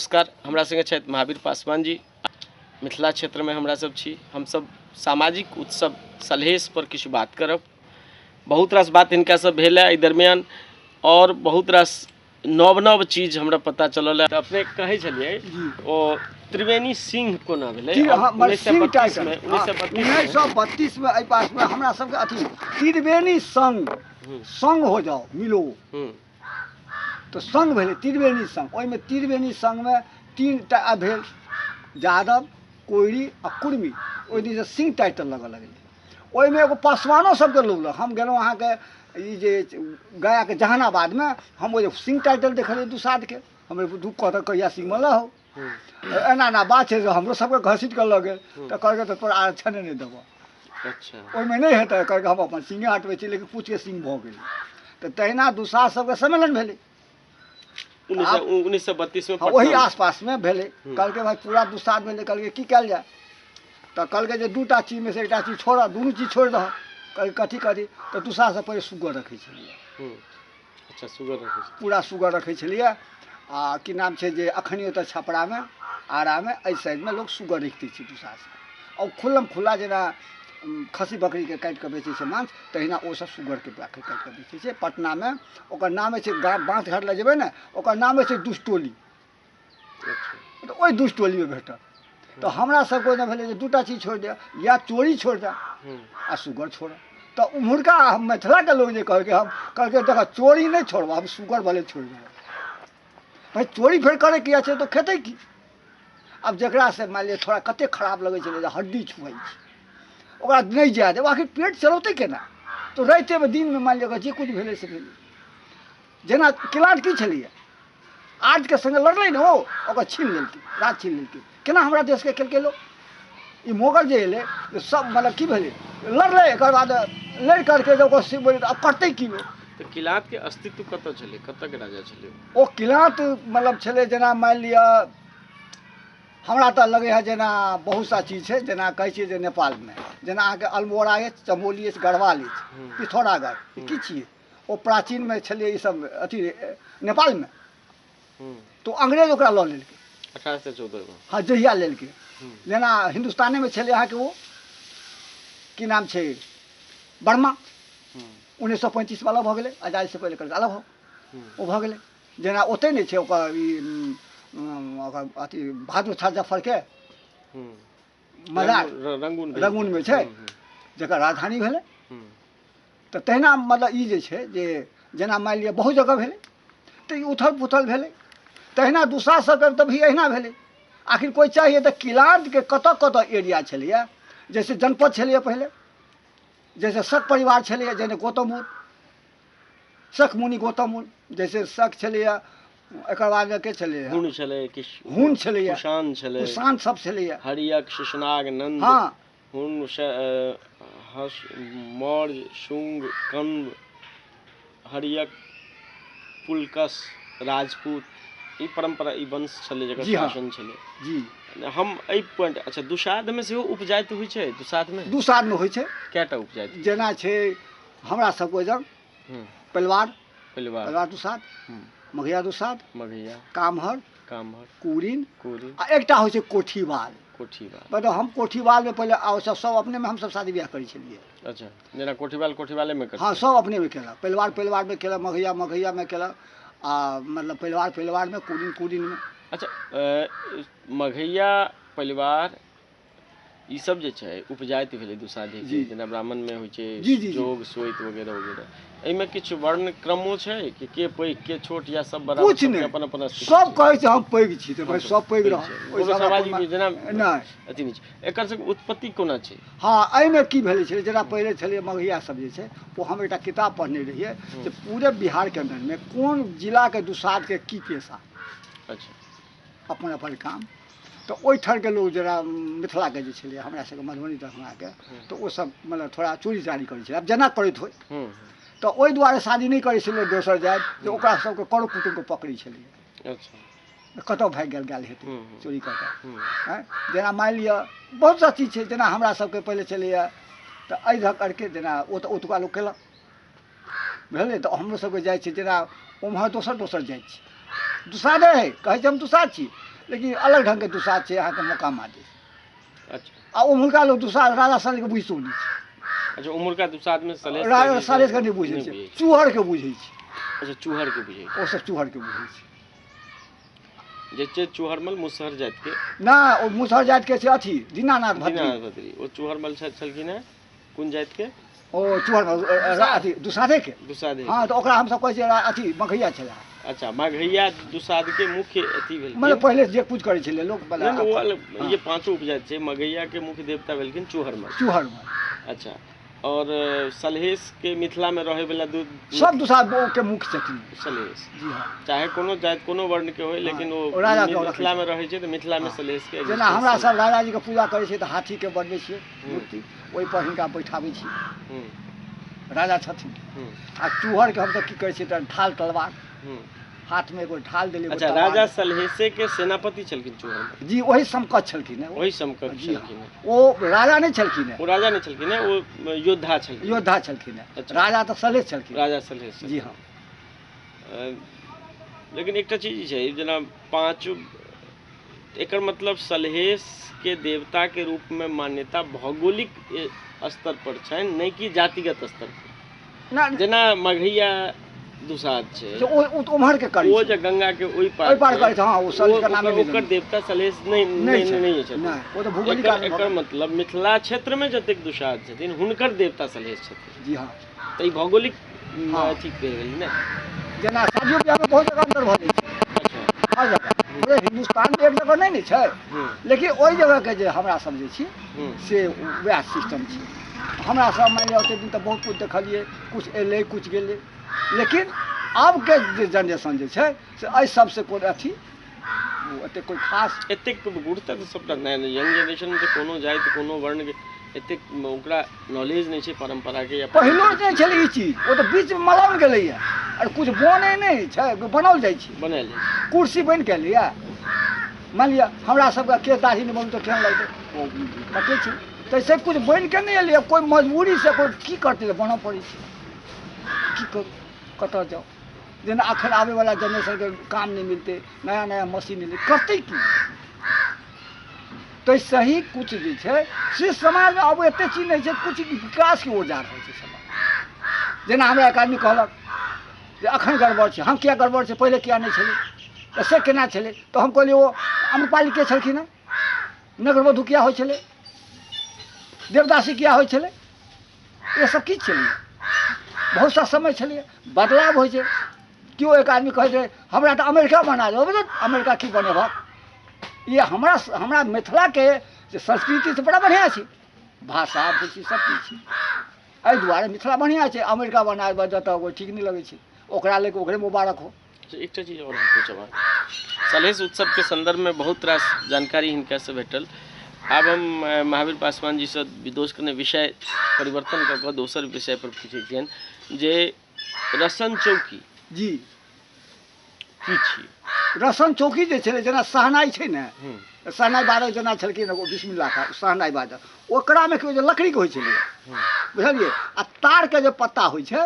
नमस्कार, हमरा संगे छथि महावीर पासवान जी। मिथिला क्षेत्र में हमरा सब छी। हम सब सामाजिक उत्सव सलहेश पर किछु बात करब। बहुत रास बात हिनका सब भेल है दरमियान और बहुत रास नव नव चीज हमरा पता चलल है। तो अपने कहे छलिए ओ त्रिवेणी सिंह कोना भेलै 1932 में 1932 में एहि पास में हमरा सबके अथी त्रिवेणी संघ संघ हो जाओ मिलो तो संघ भेलै त्रिवेणी संघ। ओहिमे त्रिवेणी संघ में 3टा भेल यादव कोइरी आ कुर्मी। ओहि दिन से सिंह टाइटल लगऽ लगलै। ओहिमे एगो पासवानो सबके लोग हम गेलहुँ अहाँके ई जे गया के जहानाबाद में हम वो सिंह टाइटल देखलिए दुसाध के हमरे दुख कहता कहिया सिंह मल हो एना ना बात है जो हमरो सबके घसीट कर लगे तो कहके तो तोरा आरक्षण नहीं देबो। अच्छा ओहिमे नहीं हेतै कहके हम अपन सिंहे हटबै छी लेकिन पूछ के सिंह भऽ गेलै। तो तहिना दुसाध सबके सम्मेलन भेलै 1932 में वही आसपास में भेलै। कहलकै भाई पूरा दुसाध भेलै। कहलकै की कयल जाए तो कहलकै जे 2टा चीज में से 1टा चीज छोड़ दुनू चीज छोड़ दह। कहलकै कथी कथी तो दुसाध से पहिले सुगर रखै छलिए। अच्छा सुगर रखै छलिए पूरा सुगर रखै छलिए। आ की नाम छै जे अखनियो तऽ छपरा में आरा में एहि साइड में लोग सुगर रखते छै दुसाध से। और खुल्लम खुल्ला जेना खस्सी बकरी के काटि के बेचै छै मांस तहिना ओ सब सुगर के काटि के बेचै छै। पटना में ओकर नाम छै बाँस घर लग जेबै ने ओकर नाम छै दुष्टोली। तो ओहि दुष्टोली में भेटत। तो हमरा सबके ने भेलै जे 2टा चीज छोड़ दे या चोरी छोड़ दे आ सुगर छोड़। तो उम्हरका मिथिला के लोग जे कहलकै हम कहलकै देखा चोरी नहीं छोड़बा हम सुगर वाले छोड़ देबो। भाई चोरी फिर करे किया छै तो खेतै की। अब जकरा से मान लिअ थोड़ा कते खराब लगै छलै हड्डी छुआई छै ओकरा नहीं जाए देब आखिर पेट चलौतै केना। तो राइते में दिन में मान लिअ जे कुछ भेलै से भेलै। जेना किलाट की छलिए आज के संगे लड़लै ने ओ ओकर छीन लेलकै राज छीन लेलकै। केना हमरा देश के केलकै लोग ई मोगल जे एलै सब मतलब की भेलै लड़लै एकर बाद लड़ करके जब ओकर सिर अब करतै की लोग। तो किलाट के अस्तित्व कतऽ छलै कतऽ के राजा छलै ओ किलाट मतलब छलै जेना मान लिअ हमरा तऽ लगै है जेना बहुत सा चीज छै जेना कहै छियै जे नेपाल में जेना अहाँके अल्मोड़ा अछि चमोली अछि गढ़वाल अछि पिथौरागढ़ की छियै ओ प्राचीन में छलिए ई सब अथी नेपाल में। तो अंग्रेज ओकरा लऽ लेलकै 1814 में। हाँ जहिया लेलकै जेना हिंदुस्ताने में छलै अहाँके ओ की नाम छै बर्मा 1935 वाला भऽ गेलै आजादी से पहिले अलग हो ओ भऽ गेलै। जेना ओतै नहि छै ओकर ई अथी बहादुर शाह जफर के मजार रंगून में छै जकर राजधानी भेलै। तो तहिना मतलब ई जे छै जे जेना मान लिअ बहुत जगह भेलै तो ई उथल पुथल भेलै। तहिना दुसाध सबके तऽ भी अहिना भेलै। आखिर कोई चाहिए तो किलाट के कतऽ कतऽ एरिया छलिए जैसे जनपद छलिए पहले जैसे शक परिवार छलिए जैसे गौतमपुर शक मुनि गौतमपुर जैसे शक छलिए। एकर बाद के छलिए हुन छलै हुन छलिए कुषाण छलै कुषाण सब छलिए हरियक शिशुनाग नंद हाँ हुन मौर्य शुंग कंब हरियक पुलकस राजपूत ई परंपरा ई वंश छलै जकर शासन छलै जी। हम एहि पॉइंट अच्छा दुसाध में सेहो उपजाति होइ छै दुसाध में होइ छै कएटा उपजाति जेना छै हमरा सबके जग परिवार दुसाध मघैया दुसाध कामहर कुरिन आ एकटा होइ छै कोठीवाल। मतलब हम कोठीवाल में पहले सब अपने में हम सब शादी ब्याह करै छलिए। अच्छा जेना कोठीवाले में हाँ सब अपने में केलक परिवार में केलक मघैया में केलक आ मतलब परिवार में कुरिन में। अच्छा मघैया परिवार ई सब जे छै उपजाति भेलै दुसाधी के जेना ब्राह्मण में होइ छै जोग सोइत वगैरह वगैरह एहिमे किछु वर्ण क्रमो छै कि के पैघ के छोट या सब बराबर कुछ नहीं अपन अपन सब कहै छै हम पैघ छी तऽ भाई सब पैघ रह ओइ सामाजिक जेना नहीं अथी नहीं एकर सब उत्पत्ति कोना छै। हाँ एहिमे की भेलै छलै जेना पहिले छलै मघैया सब जे छै वो हम एकटा किताब पढ़ने रहिए जे पूरे बिहार के अंदर में कोन जिला के दुसाध के की पेशा। अच्छा अपन अपन काम तो ओहि ठार के लोग जरा मिथिला के जे छलै हमरा सबके मधुबनी दरभंगा के तो ओ सब मतलब थोड़ा चोरी चारी करै छलै। अब जेना करैत होइ तो ओहि दुआरे शादी नहीं करै छलै दोसर जाति जे ओकरा सबके करो कुटुम के पकड़ै छलै। अच्छा कतौ भागि गेल हेतै चोरी कऽ के। जेना मान लिअ बहुत सा चीज छै जेना हमरा सबके पहिले छलैए तो एहि धऽ करके जेना ओ तऽ ओतुका लोक केलक बुझलियै। तो हमरो सबके जाइ छै जेना ओम्हर दोसर जाइत छी दुसाधे है कहै छै हम दुसाध छी लेकिन अलग ढंग के दुसाध छै अहाँके मोकामा दिस। अच्छा आ उम्हरका लोग दुसाध राजा सलेश के बुझितो नहि छै। अच्छा उम्हरका दुसाध में सलेश राजा सलेश के नहि बुझै छै, चूहड़ के बुझै छै। अच्छा चूहड़ के बुझे ओ सब चूहड़ के बुझै छै। जे चूहड़मल मुसहर जाति के ना ओ मुसहर जाति के छै अथी दीनानाथ भद्री। दीनानाथ भद्री ओ चूहड़मल छलखिन हैं कोन जाति के ओ चूहड़ अथी दुसाधे के। दुसाधे हाँ तो ओकरा हमसब कहै छियै अथी मघैया छलै। अच्छा मगहैया दुसाध के मुख्य अथी भेलखिन मतलब पहिले जे पूज करै छलै लोग नहीं, नहीं, वो अलग ये पांचों उपजाति छै। मगहैया के मुख्य देवता भेलखिन चूहड़मल। चूहड़मल अच्छा और सलहेश के मिथिला में रहे वाला दू सब दुसाध के मुख्य छथिन सलहेश। जी हाँ। चाहे कोनो जाति कोनो वर्ण के होय लेकिन वो राजा के मिथिला में रहे छै तो मिथिला में सलहेश के जेना हमरा सब राजा जी के पूजा करै छै तऽ हाथी के बनबै छियै मूर्ति, ओहि पर हिनका बैठाबै छियै, राजा छथिन। आ चूहड़ के हमसब की करै छियै तऽ ढाल तलवार हाथ में एगो ढाल देले। अच्छा राजा सलहेशे के सेनापति छलखिन चूहड़मल जी, वही समकक्ष छलखिन। वही समकक्ष छलखिन। ओ राजा नहीं छलखिन, वो राजा नहीं छलखिन, वो योद्धा छलखिन। योद्धा छलखिन। अच्छा। राजा तो सलेश छलखिन। राजा सलहेश जी हाँ। लेकिन एकटा चीज छै जेना पांच एकर मतलब सलहेश के देवता के रूप में मान्यता भौगोलिक स्तर पर छै नहीं कि जातिगत स्तर पर। ना जेना मगहैया दुसाध छै तो ओ उम्हर के करै वो छै। जे गंगा के ओइ ओहि पार करै छै। हाँ वो सलेश के नाम ओकर ओकर देवता सलहेश नहीं छै। नहीं छै। नहीं वो तो भूगोलिक एकर कारण एकर मतलब मिथिला क्षेत्र में जतेक दुसाध छथिन हुनकर देवता सलहेश छथिन। जी हाँ। तऽ ई भौगोलिक हाँ। अथी कहि गेल ने। जेना शादियो ब्याह में बहुत जगह अंतर भऽ जाइ छै। अच्छा हर जगह पूरे हिंदुस्तान में एक जगह नहीं ने छै, लेकिन ओहि जगह के जे हमरा सब जे छी से वएह सिस्टम छै। हमरा सब मानि लिअ ओते दिन तऽ बहुत कुछ देखलियै, कुछ एलै कुछ गेलै, लेकिन आब के जे जनरेशन जे छै से एहि सबसे कोई अथी एते कोई खास एतेक गुरुतर तऽ सबटा नहि यंग जनरेशन में तऽ कोनो जाति कोनो वर्ण के एतेक ओकरा नॉलेज नहीं छै परंपरा के या पहिलो जे छलै ई चीज ओ तऽ बीच में मलाओल गेलैया और कुछ बनै नहीं छै, बनाओल जाइ छै। बनायल जाइ छै। कुर्सी बनि के लिया मान लिया हमरा सबके केस दाढ़ी नहीं बनू तो केहन लगतै, ओ कटे छै। तैसे कुछ बनि के नहीं एलियै, कोई मजबूरी से कोई की करतै तऽ बनऽ पड़ै छै। की करू कतऽ जाओ, जेना अखन आबै वाला जनरेशन के काम नहीं मिलते, नया नया मशीन नहीं करतै की। तो सही कुछ जे छै से समाज में अब एते चीज नहीं छै, कुछ विकास के ओर जा रहल छै समाज। जेना हमरा एक आदमी कहलक जे अखन गड़बड़ छै, हम किया गड़बड़ छै पहिले किया नहीं छलै, तऽ से केना छलै, तो हम कहलियै ओ अम्रपाली के छलखिन हैं, नगरवधु किया होइ छलै, देवदासी किया होइ छलै, ये सब की छलै। बहुत सा समय छलै बदलाव होइ छै। केओ एक आदमी कहै छै हमरा तऽ अमेरिका बना दो, अमेरिका की बनेबह, ये हमरा मिथिला के जे संस्कृति से बड़ा बढ़िया छै, भाषा भूषी सब चीज छै, एहि दुआरे मिथिला बढ़िया छै। अमेरिका बना देबह जतऽ कोई ठीक नहीं लगै छै, ओकरा लेके ओकरे मुबारक हो। एकटा चीज और हम पूछब, सलहेश उत्सव के संदर्भ में बहुत रास जानकारी हिनका से भेटल। आब हम महावीर पासवान जी से विदोष करने विषय परिवर्तन कऽ कऽ दोसर विषय पर पूछै छियनि जे रसन चौकी जी की छी। रसन चौकी जे छलै जेना सहनाइ छै ने, सहनाइ बाजऽ जेना छलखिन एगो बिस्मिल्लाह का सहनाइ बाजऽ, ओकरामे के जे लकड़ीके होइ छलै बुझलियै, आ तारके जे पत्ता होइ छै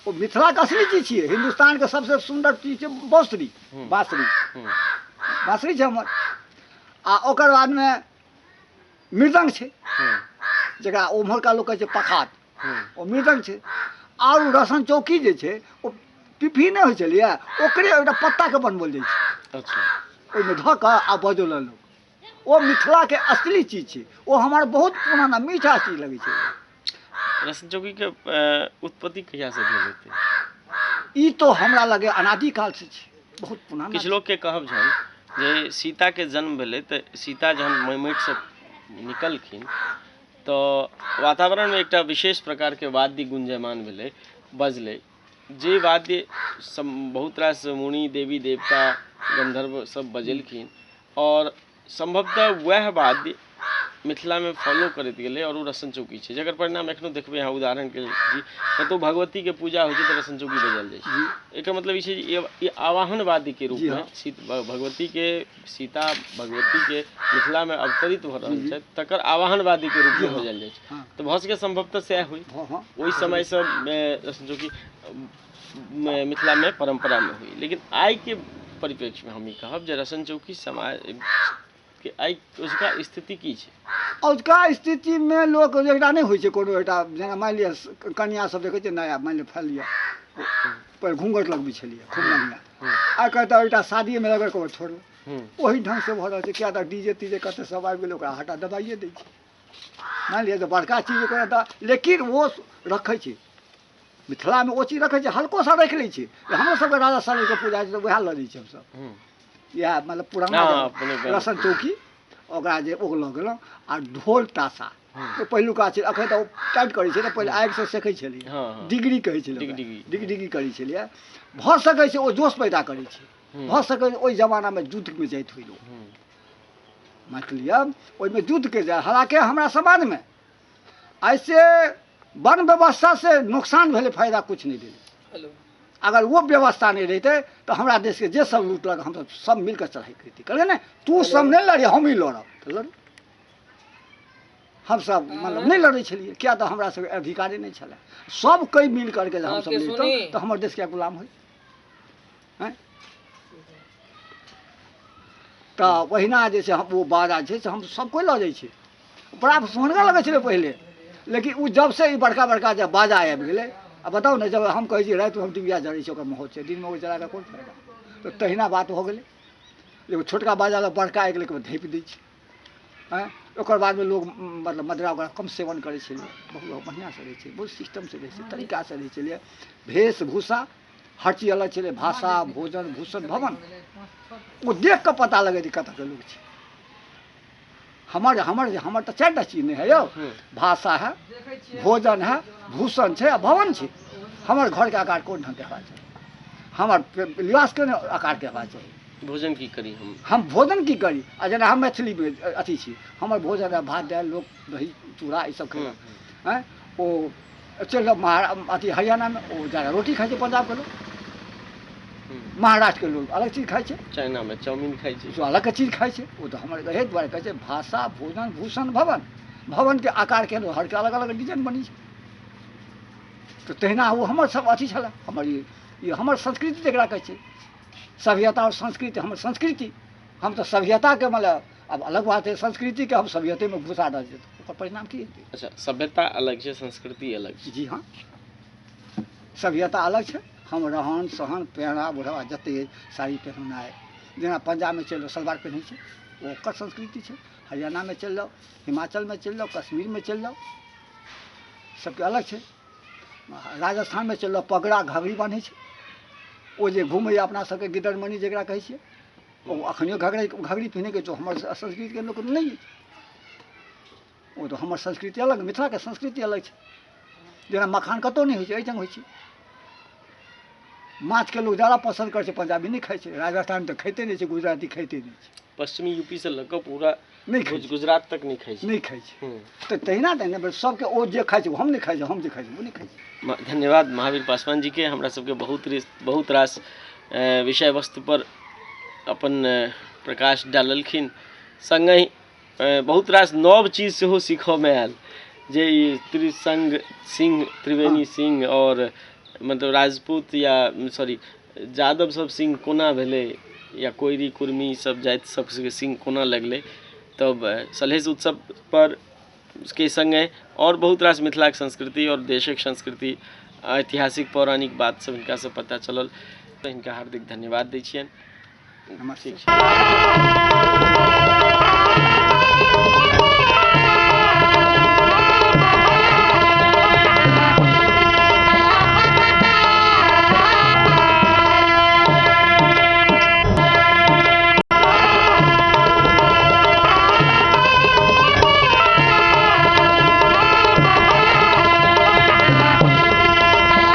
वो मिथिला के असली चीज छियै। हिंदुस्तान के सबसे सुंदर चीज छै बाँसुरी, बाँसुरी छै हमर। आ ओकर बाद में मृदंग छै जकरा ओम्हरका लोग कहै छै पखात, ओ मृदंग छै। और रसन चौकी जे छै ओ पिपही नहीं होइ छलियै, ओकरे एकटा पत्ता के बनबल जाइ छै। अच्छा ओहिमे धऽ कऽ आ बजौल लोग, ओ मिथिला के असली चीज छै, ओ हमर बहुत पुराना मीठा चीज लगै छै। रसन चौकी के उत्पत्ति कहिया से भेल हेतै? ई तो हमरा लगे अनादिकाल से छै, बहुत पुराना। किछु लोग के कहब छल जे सीता के जन्म भेलै तऽ सीता जहन माटि से निकलखिन तऽ वातावरण में एकटा विशेष प्रकार के वाद्य गुंजयमान भेलै, बजलै, जे वाद्य बहुत रास मुनि देवी देवता गंधर्व सब बजेलखिन और संभवतः वह वाद्य मिथिला में फॉलो करैत गेलै और रसन चौकी छै, जकर परिणाम एखनो देखबै अहाँ। उदाहरण के लिए कतौ भगवती के पूजा होइ छै तऽ रसन चौकी बजायल जाइ छै। एकर मतलब ई छै जे ई आवाहन वाद्य के रूप में भगवती के सीता भगवती के मिथिला में अवतरित भऽ रहल छै, तकर आवाहन वाद्य के रूप में बजायल जाइ छै। तऽ भऽ सकै संभवतः सएह हुई, ओहि समय से रसन चौकी मिथिला में परंपरा में हुई। लेकिन आइ के परिप्रेक्ष्य में हम ई कहब जे रसन चौकी समाज के आइ उसका स्थिति की छै? अजुका स्थितिमे लोक एकटा नहि होइ छै कोनो एकटा जेना मानि लिअ कन्या सब देखै छियै नया मानि लिअ फैल लिअ पर घूंघट लगबै छलियै खूब बढ़िआँ आइ काल्हि तऽ एकटा शादीमे अगर कहो छोड़लक ओही ढङ्ग से भऽ रहल छै। किया तऽ डीजे तीजे कते सब आबि गेलै ओकरा हटा दबाइए दै छै। मानि लिअ तऽ बड़का चीज ओकरा तऽ लेकिन ओ रखै छै मिथिलामे ओ चीज रखै छै हल्को सा राखि लै छै। हमरो सबके राजा सलेके पूजा छै तऽ वएह लऽ लै छै हमसब इएह मतलब पुराना रसन चौकी ओकरा जे ओ लऽ गेलहुँ आ ढोल ताशा तो पहिलुका छै अखन तऽ ओ टाइट करै छै ने पहिले आगिसँ सेकै छलियै डिग्री कहै छलै डिग्री करै छलियै। भऽ सकै छै ओ जोश पैदा करै छै भऽ सकै छै ओहि जमानामे युद्धमे जाइत होइ लोक मानि लिअ ओहिमे युद्धके जाय। हालाँकि हमरा समाजमे ऐसे वन व्यवस्था से नुकसान भेलै फायदा कुछ नहीं भेलै। अगर वो व्यवस्था नहीं रहते तो हमरा देश के जे सब लूटलक हम सब मिलकर चढ़ाई करती कहलिए ना तू सब नहीं लड़िए हम ही लड़ब तो लड़ हम सब मतलब नहीं लड़ै छलिए। क्या तो हमरा सब अधिकारी नहीं छलै सब कोई मिल करके हम सब लड़तों तो हमर देश के गुलाम होई हैं। तो वहिना जे छै हम वो बाजा छै से हम सब कोई लऽ जाइ छै बड़ा सोहनगा लगै छलै पहिले। लेकिन उ जब से बड़का बड़का जब बाजा आबि गेलै आ बताउ ने जब हम कहै छी राति हम डिबिया जड़ै छै ओकर माहौल छै दिनमे ओ जला कऽ कोन फायदा। तो तहिना बात हो गेलै एगो छोटका बाजा लग बड़का आगि लेके धैप दै छै हैं। ओकर बादमे लोग मतलब मदरा ओकरा कम सेवन करै छलै बहुत बढ़िआँसँ रहै छै बहुत सिस्टमसँ रहै छै तरीकासँ रहै छलियै। वेशभूषा हर चीज अलग छलै भाषा भोजन भूषण भवन ओ देख कऽ पता लगै जे कतऽ के लोग छै। हमर हमर हमर तऽ चारि टा चीज नहीं है यौ भाषा है भोजन है भूषण छै आ भवन छै। हमर घरके आकार कोन ढङ्गके हेबाक चाही हमर लिबासके आकारके हेबाक चाही। भोजन की करी हम भोजन की करी आ जेना हम मैथिलीमे अथी छी हमर भोजन है भात दालि लोक दही चूड़ा ई सब खेलक हैं। ओ चलि जाउ अथी हरियाणामे ओ जादा रोटी खाइ छै पंजाबके लोक महाराष्ट्रके लोग अलग चीज खाइ छै चाइना में चाउमीन खाइ छै जो अलग चीज खाइ छै ओ तऽ हमर एहि दुआरे कहै छै भाषा भोजन भूषण भवन भवनके आकार केहन हरके अलग अलग डिजाइन बनी छै। तो तहिना ओ हमर सब अथी छलै हमर ई हमर संस्कृति जकरा कहै छै सभ्यता और संस्कृति हमर संस्कृति हम तो सभ्यता के मतलब अब अलग बात है संस्कृति के हम सभ्यते में घुसा डाल देते ओकर परिणाम की हेतै। अच्छा सभ्यता अलग छै संस्कृति अलग छै। जी हाँ सभ्यता अलग छै हम रहन सहन पहनावा ओढ़ावा जतेक साड़ी पहिरनाइ जेना पंजाबमे चलि जाउ सलवार पहिनै छै ओ ओकर संस्कृति छै। हरियाणामे चलि जाउ हिमाचलमे चलि जाउ कश्मीरमे चलि जाउ सबके अलग छै। राजस्थानमे चलि जाउ पगड़ा घघरी बान्है छै ओ जे घुमैए अपना सबके गिदरमनी जकरा कहै छियै ओ अखनियो घघरी पहिनेके तो हमर संस्कृतिके लोक नहि अछि ओ तो हमर संस्कृति अलग मिथिलाके संस्कृति अलग छै। जेना मखान कतहु नहि होइ छै एहिठाम होइ छै। माछके लोग ज़्यादा पसंद करै छै पंजाबी नहीं खाइ छै राजस्थान तो खाइते नहीं छै गुजराती खाइते नहीं छै पश्चिमी यूपी से लऽ कऽ पूरा नहीं खाइ गुजरात तक नहीं खाइ छै नहीं खाइ छै। तो तहिना तहिना सबके ओ जे खाइ छै हम नहीं खाइ छै हम जे खाइ छै वो नहीं खाइ छै। धन्यवाद महावीर पासवान जी के हमरा सबके बहुत रास विषय वस्तु पर अपन प्रकाश डाललखिन संगहि बहुत रास नव चीज सेहो सीखऽमे आयल जे ई त्रिसंग सिंह त्रिवेणी सिंह और मतलब राजपूत या सॉरी यादव सब सिंह कोना भेलै या कोइरी कुर्मी सब जाति सबके सिंह कोना लगलै तब सलहेस उत्सव पर के संगे और बहुत रास मिथिलाक संस्कृति और देशक संस्कृति ऐतिहासिक पौराणिक बात सब हिनका से पता चलल तऽ हिनका हार्दिक धन्यवाद दै छियनि। नमस्ते।